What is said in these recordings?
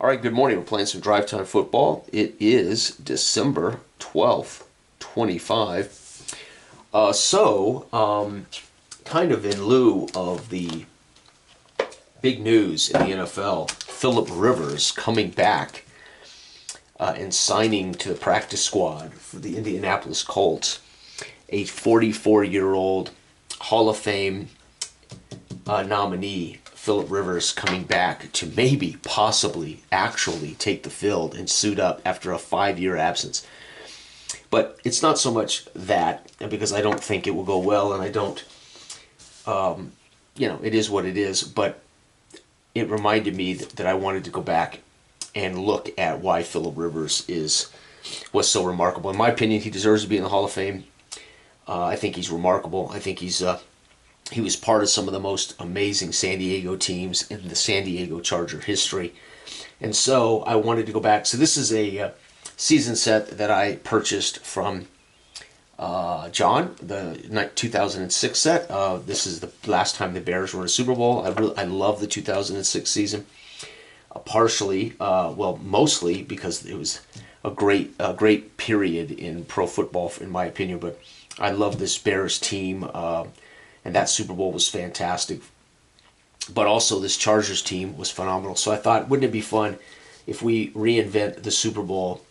All right, good morning. We're playing some drive time football. It is December 12th, 25. Kind of in lieu of the big news in the NFL, Philip Rivers coming back and signing to the practice squad for the Indianapolis Colts, a 44-year-old Hall of Fame nominee. Philip Rivers coming back to maybe, possibly, actually take the field and suit up after a 5-year absence. But it's not so much that, because I don't think it will go well, and I don't, it is what it is, but it reminded me that I wanted to go back and look at why Philip Rivers was so remarkable. In my opinion, he deserves to be in the Hall of Fame. I think he's remarkable. I think he was part of some of the most amazing San Diego teams in the San Diego Charger history. And so I wanted to go back. So this is a season set that I purchased from John, the 2006 set. This is the last time the Bears were in a Super Bowl. I love the 2006 season. Mostly because it was a great period in pro football, in my opinion. But I love this Bears team. And that Super Bowl was fantastic. But also this Chargers team was phenomenal. So I thought, wouldn't it be fun if we reinvent the Super Bowl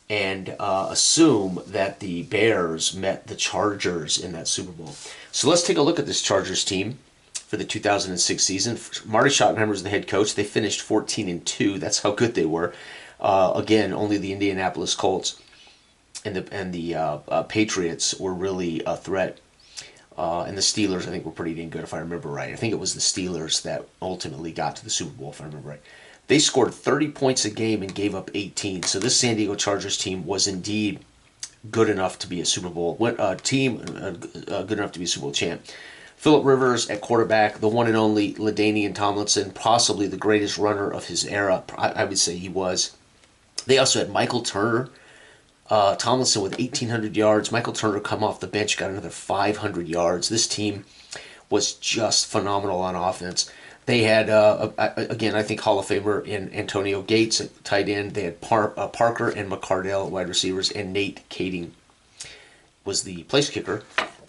and assume that the Bears met the Chargers in that Super Bowl? So let's take a look at this Chargers team for the 2006 season. Marty Schottenheimer was the head coach. They finished 14-2. That's how good they were. Again, only the Indianapolis Colts and the Patriots were really a threat. And the Steelers, I think, were pretty dang good, if I remember right. I think it was the Steelers that ultimately got to the Super Bowl, if I remember right. They scored 30 points a game and gave up 18. So this San Diego Chargers team was indeed good enough to be a Super Bowl good enough to be a Super Bowl champ. Philip Rivers at quarterback, the one and only LaDainian Tomlinson, possibly the greatest runner of his era. I would say he was. They also had Michael Turner. Tomlinson with 1,800 yards. Michael Turner come off the bench, got another 500 yards. This team was just phenomenal on offense. They had, again, I think Hall of Famer in Antonio Gates at tight end. They had Parker and McCardell at wide receivers, and Nate Kading was the place kicker.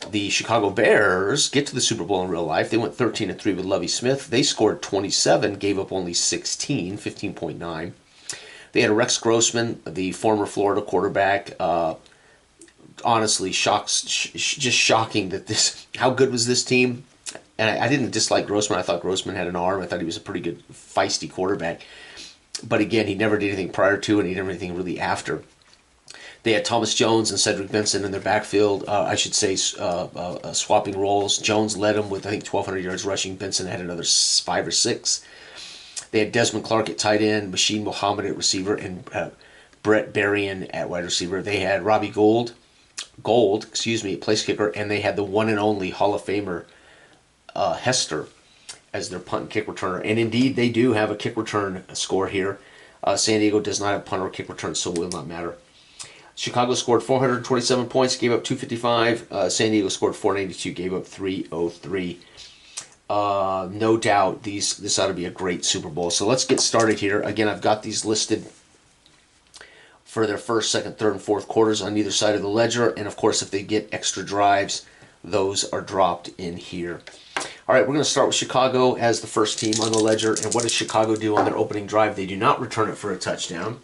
The Chicago Bears get to the Super Bowl in real life. They went 13-3 with Lovie Smith. They scored 27, gave up only 16, 15.9. They had Rex Grossman, the former Florida quarterback. Honestly, just shocking that how good was this team? And I didn't dislike Grossman. I thought Grossman had an arm. I thought he was a pretty good, feisty quarterback. But again, he never did anything prior to, and he didn't do anything really after. They had Thomas Jones and Cedric Benson in their backfield. Swapping roles. Jones led them with, I think, 1,200 yards rushing. Benson had another 5 or 6. They had Desmond Clark at tight end, Bashir Muhammad at receiver, and Brett Berrien at wide receiver. They had Robbie Gould, at place kicker, and they had the one and only Hall of Famer Hester as their punt and kick returner. And indeed, they do have a kick return score here. San Diego does not have punt or kick return, so it will not matter. Chicago scored 427 points, gave up 255. San Diego scored 492, gave up 303. No doubt this ought to be a great Super Bowl. So let's get started here. Again, I've got these listed for their first, second, third, and fourth quarters on either side of the ledger. And of course, if they get extra drives, those are dropped in here. All right, we're going to start with Chicago as the first team on the ledger. And what does Chicago do on their opening drive? They do not return it for a touchdown.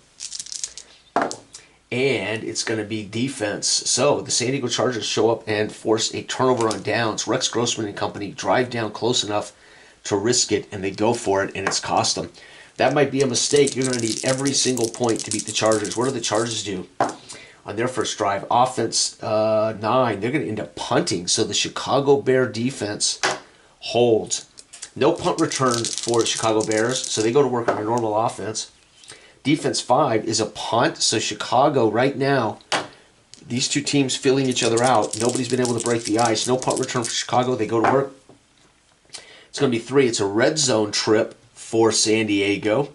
And it's going to be defense. So the San Diego Chargers show up and force a turnover on downs. Rex Grossman and company drive down close enough to risk it, and they go for it, and it's cost them. That might be a mistake. You're going to need every single point to beat the Chargers. What do the Chargers do on their first drive? Offense 9. They're going to end up punting. So the Chicago Bear defense holds. No punt return for Chicago Bears, so they go to work on their normal offense. Defense 5 is a punt, so Chicago right now, these two teams filling each other out. Nobody's been able to break the ice. No punt return for Chicago. They go to work. It's going to be 3. It's a red zone trip for San Diego.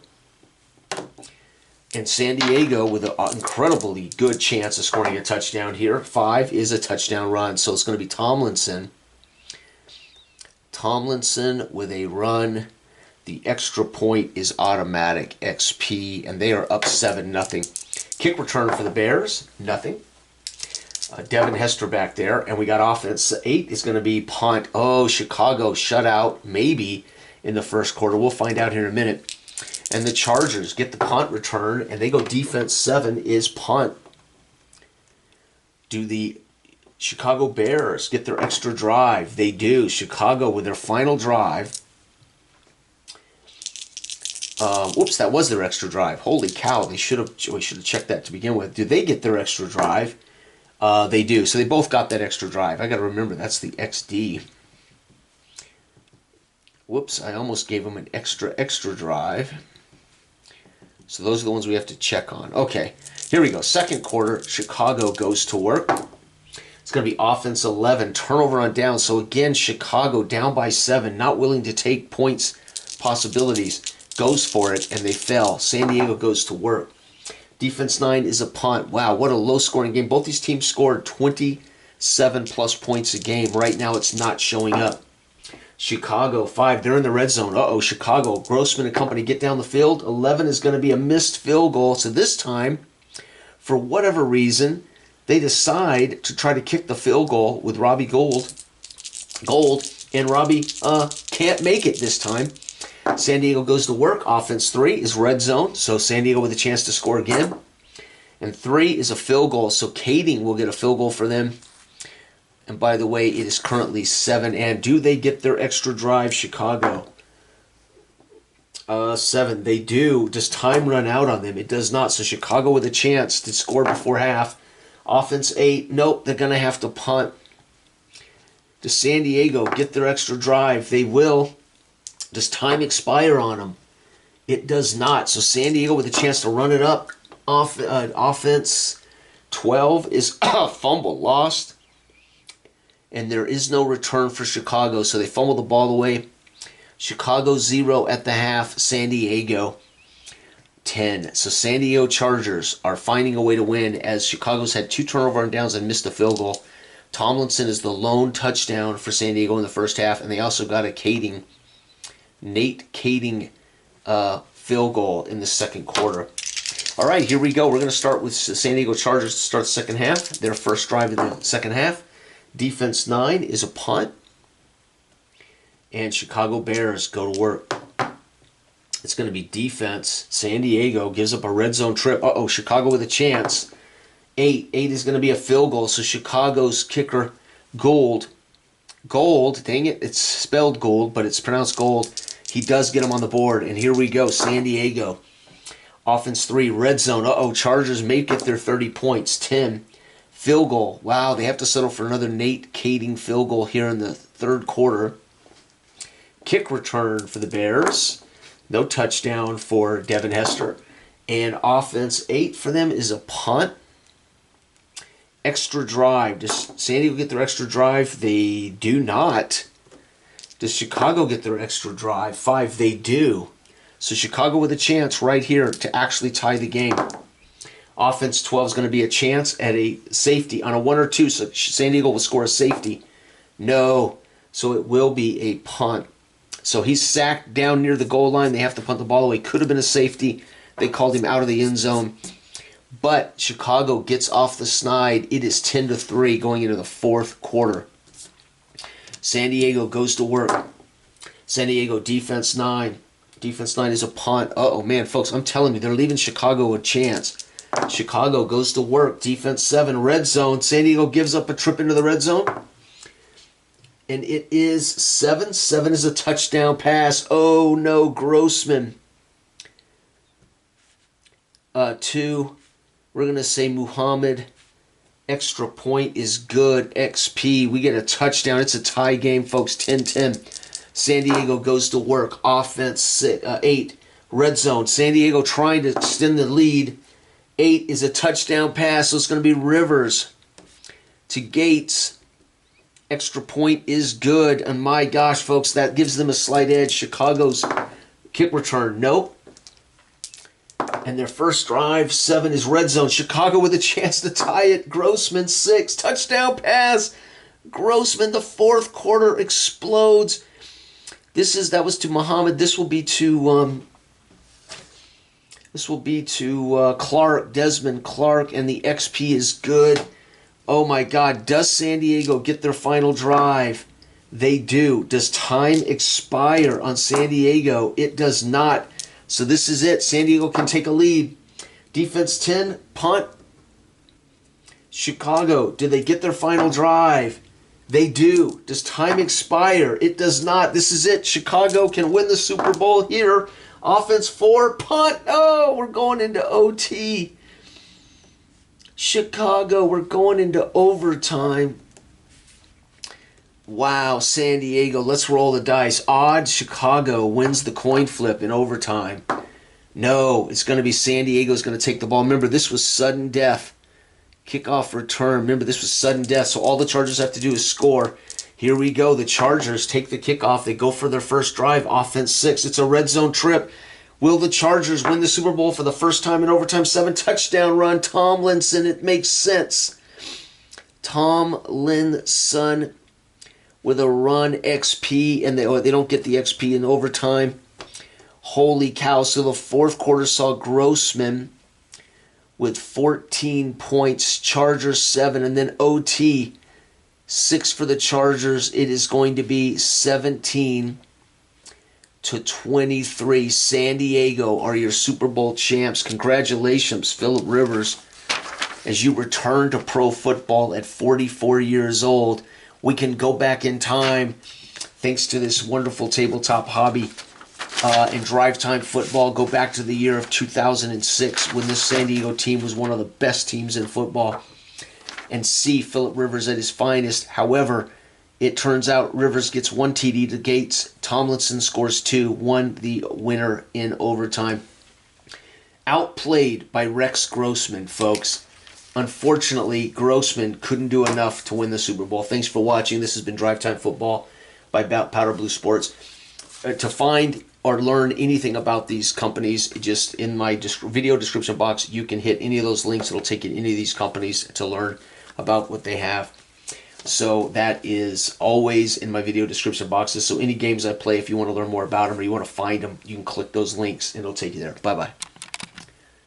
And San Diego with an incredibly good chance of scoring a touchdown here. 5 is a touchdown run, so it's going to be Tomlinson. Tomlinson with a run The extra point is automatic XP, and they are up 7-0. Kick return for the Bears, nothing. Devin Hester back there, and we got offense 8 is going to be punt. Oh, Chicago shut out, maybe, in the first quarter. We'll find out here in a minute. And the Chargers get the punt return, and they go defense 7 is punt. Do the Chicago Bears get their extra drive? They do. Chicago with their final drive. Whoops, that was their extra drive. Holy cow! We should have checked that to begin with. Do they get their extra drive? They do. So they both got that extra drive. I got to remember that's the XD. Whoops, I almost gave them an extra drive. So those are the ones we have to check on. Okay, here we go. Second quarter, Chicago goes to work. It's going to be offense 11, turnover on down. So again, Chicago down by 7, not willing to take points possibilities. Goes for it, and they fell. San Diego goes to work. Defense 9 is a punt. Wow, what a low-scoring game. Both these teams scored 27-plus points a game. Right now, it's not showing up. Chicago, 5. They're in the red zone. Uh-oh, Chicago. Grossman and company get down the field. 11 is going to be a missed field goal. So this time, for whatever reason, they decide to try to kick the field goal with Robbie Gould, and Robbie can't make it this time. San Diego goes to work. Offense 3 is red zone, so San Diego with a chance to score again. And 3 is a field goal, so Kading will get a field goal for them. And by the way, it is currently 7. And do they get their extra drive, Chicago? 7. They do. Does time run out on them? It does not. So Chicago with a chance to score before half. Offense 8. Nope, they're going to have to punt. Does San Diego get their extra drive? They will. Does time expire on them? It does not. So San Diego with a chance to run it up. Offense 12 is fumble lost. And there is no return for Chicago. So they fumble the ball away. Chicago 0 at the half. San Diego 10. So San Diego Chargers are finding a way to win as Chicago's had 2 turnover on downs and missed a field goal. Tomlinson is the lone touchdown for San Diego in the first half. And they also got a Nate Kading field goal in the second quarter. All right, here we go. We're going to start with the San Diego Chargers to start the second half. Their first drive in the second half. Defense 9 is a punt. And Chicago Bears go to work. It's going to be defense. San Diego gives up a red zone trip. Uh-oh, Chicago with a chance. 8 is going to be a field goal. So Chicago's kicker, Gould, dang it, it's spelled Gould, but it's pronounced Gold. He does get him on the board, and here we go, San Diego. Offense 3, red zone. Uh-oh, Chargers may get their 30 points. 10, field goal. Wow, they have to settle for another Nate Kading field goal here in the third quarter. Kick return for the Bears. No touchdown for Devin Hester. And offense 8 for them is a punt. Extra drive. Does San Diego get their extra drive? They do not. Does Chicago get their extra drive? 5, they do. So Chicago with a chance right here to actually tie the game. Offense 12 is going to be a chance at a safety on a 1 or 2. So San Diego will score a safety. No. So it will be a punt. So he's sacked down near the goal line. They have to punt the ball away. Could have been a safety. They called him out of the end zone. But Chicago gets off the snide. It is 10-3 going into the fourth quarter. San Diego goes to work. San Diego defense 9. Defense 9 is a punt. Uh-oh, man, folks, I'm telling you, they're leaving Chicago a chance. Chicago goes to work. Defense 7, red zone. San Diego gives up a trip into the red zone. And it is 7. 7 is a touchdown pass. Oh, no, Grossman. 2. We're going to say Muhammad. Extra point is good. XP. We get a touchdown. It's a tie game, folks. 10-10. San Diego goes to work. Offense 8. Red zone. San Diego trying to extend the lead. 8 is a touchdown pass. So it's going to be Rivers to Gates. Extra point is good. And my gosh, folks, that gives them a slight edge. Chicago's kick return. Nope. And their first drive, 7 is red zone. Chicago with a chance to tie it. Grossman, 6. Touchdown pass. Grossman, the fourth quarter explodes. That was to Muhammad. This will be to Clark, Desmond Clark, and the XP is good. Oh my God, does San Diego get their final drive? They do. Does time expire on San Diego? It does not. So this is it. San Diego can take a lead. Defense 10, punt. Chicago, do they get their final drive? They do. Does time expire? It does not. This is it. Chicago can win the Super Bowl here. Offense 4, punt. Oh, we're going into OT. Chicago, we're going into overtime. Wow, San Diego, let's roll the dice. Odds, Chicago wins the coin flip in overtime. No, it's going to be San Diego's going to take the ball. Remember, this was sudden death. Kickoff return. Remember, this was sudden death, so all the Chargers have to do is score. Here we go. The Chargers take the kickoff. They go for their first drive. Offense 6. It's a red zone trip. Will the Chargers win the Super Bowl for the first time in overtime? 7 touchdown run. Tomlinson. It makes sense. Tomlinson with a run XP, and they don't get the XP in overtime. Holy cow. So the fourth quarter saw Grossman with 14 points, Chargers 7, and then OT 6 for the Chargers. It is going to be 17-23. San Diego are your Super Bowl champs. Congratulations, Philip Rivers, as you return to pro football at 44 years old. We can go back in time thanks to this wonderful tabletop hobby and drive time football. Go back to the year of 2006 when this San Diego team was one of the best teams in football and see Philip Rivers at his finest. However, it turns out Rivers gets 1 TD to Gates. Tomlinson scores 2, won the winner in overtime. Outplayed by Rex Grossman, folks. Unfortunately, Grossman couldn't do enough to win the Super Bowl. Thanks for watching. This has been Drive Time Football by Powder Blue Sports. To find or learn anything about these companies, just in my video description box, you can hit any of those links. It'll take you to any of these companies to learn about what they have. So that is always in my video description boxes. So any games I play, if you want to learn more about them or you want to find them, you can click those links and it'll take you there. Bye-bye.